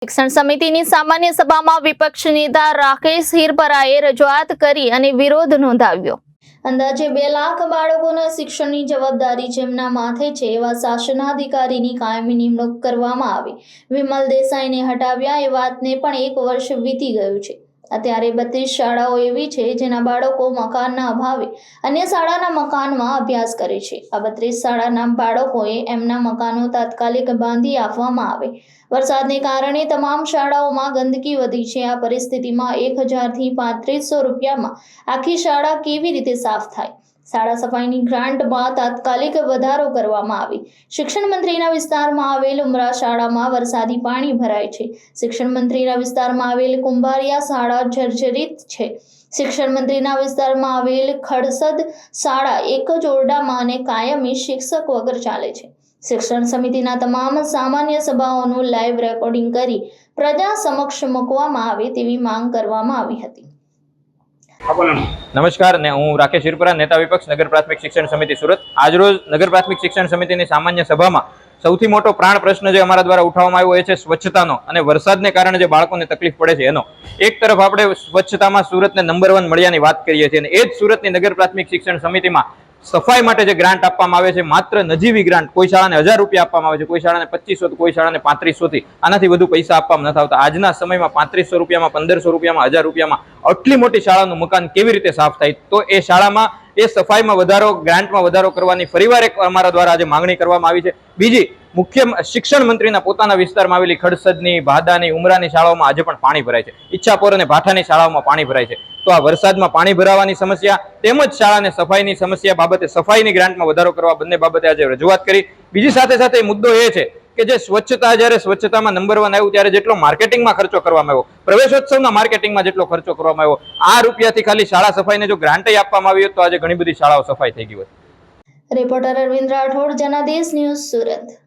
શિક્ષણ સમિતિની સામાન્ય સભામાં વિપક્ષ નેતા રાકેશ હિરપરાએ રજૂઆત કરી અને વિરોધ નોંધાવ્યો। અંદાજે 2 લાખ બાળકોના શિક્ષણની જવાબદારી જેમના માથે છે એવા શાસનાધિકારીની કાયમી નિમણૂક કરવામાં આવી। વિમલ દેસાઈને હટાવ્યા એ વાતને પણ 1 વર્ષ વીતી ગયું છે। અત્યારે 32 શાળાઓ એવી છે જેના બાળકો મકાનના અભાવે અન્ય શાળાના મકાનમાં અભ્યાસ કરે છે। આ 32 શાળાના બાળકોએ એમના મકાનો તાત્કાલિક બાંધી આપવામાં આવે। વરસાદને કારણે તમામ શાળાઓમાં ગંદકી વધી છે। આ પરિસ્થિતિમાં 1000 થી 3500 રૂપિયામાં આખી શાળા કેવી રીતે સાફ થાય? શાળા સફાઈની ગ્રાન્ટમાં તાત્કાલિક વધારો કરવામાં આવે। શિક્ષણ મંત્રીના વિસ્તારમાં આવેલ ઉમરા શાળામાં વરસાદી પાણી ભરાય છે। શિક્ષણ મંત્રીના વિસ્તારમાં આવેલ કુંભારિયા શાળા જર્જરિત છે। શિક્ષણ મંત્રીના વિસ્તારમાં આવેલ ખડસદ શાળા એક જ ઓરડામાં અને કાયમી શિક્ષક વગર ચાલે છે। શિક્ષણ સમિતિના તમામ સામાન્ય સભાઓનું લાઈવ રેકોર્ડિંગ કરી પ્રજા સમક્ષ મૂકવામાં આવે તેવી માંગ કરવામાં આવી હતી। નમસ્કાર ને હું રાકેશ હિરપરા, નેતા વિપક્ષ, નગર પ્રાથમિક શિક્ષણ સમિતિ સુરત। આજરોજ નગર પ્રાથમિક શિક્ષણ સમિતિની સામાન્ય સભામાં સૌથી મોટો પ્રાણ પ્રશ્ન જે અમારા દ્વારા ઉઠાવવામાં આવ્યો એ છે સ્વચ્છતાનો અને વરસાદને કારણે જે બાળકોને તકલીફ પડે છે એનો। એક તરફ આપણે સ્વચ્છતામાં સુરતને નંબર 1 મળ્યાની વાત કરીએ છીએ અને એ જ સુરતની નગર પ્રાથમિક શિક્ષણ સમિતિમાં સફાઈ માટે જે ગ્રાન્ટ આપવામાં આવે છે માત્ર નજીવી ગ્રાન્ટ, કોઈ શાળાને 1000 રૂપિયા આપવામાં આવે છે, કોઈ શાળાને 2500, કોઈ શાળાને 3500 થી આનાથી વધુ પૈસા આપવામાં નથી આવતા। આજના સમયમાં 3500 રૂપિયામાં, 1500 રૂપિયામાં, 1000 રૂપિયામાં આટલી મોટી શાળાનું મકાન કેવી રીતે સાફ થાય? તો એ શાળામાં એ સફાઈમાં વધારો, ગ્રાન્ટમાં વધારો કરવાની ફરીવાર એક અમારા દ્વારા આજે માંગણી કરવામાં આવી છે। બીજી મુખ્ય શિક્ષણ મંત્રીના પોતાના વિસ્તારમાં આવેલી ખડસદની, ભાદાની, ઉમરાની શાળાઓમાં આજે પણ પાણી ભરાય છે। ઈચ્છાપોર અને ભાઠાની શાળાઓમાં પાણી ભરાય છે। તો આ વરસાદમાં પાણી ભરાવાની સમસ્યા તેમજ શાળાને સફાઈની સમસ્યા બાબતે સફાઈની ગ્રાન્ટમાં વધારો કરવા બંને બાબતે આજે રજૂઆત કરી। બીજી સાથે મુદ્દો એ છે કે જે સ્વચ્છતા, જ્યારે સ્વચ્છતામાં નંબર 1 આવ્યું ત્યારે જેટલો માર્કેટિંગમાં ખર્ચો કરવામાં આવ્યો, પ્રવેશોત્સવના માર્કેટિંગમાં જેટલો ખર્ચો કરવામાં આવ્યો, આ રૂપિયાથી ખાલી શાળા સફાઈને જો ગ્રાન્ટ આપવામાં આવી હોત તો આજે ઘણી બધી શાળાઓ સફાઈ થઈ ગઈ હોત। Reporter Arvind Rathod, Janadesh news, Surat.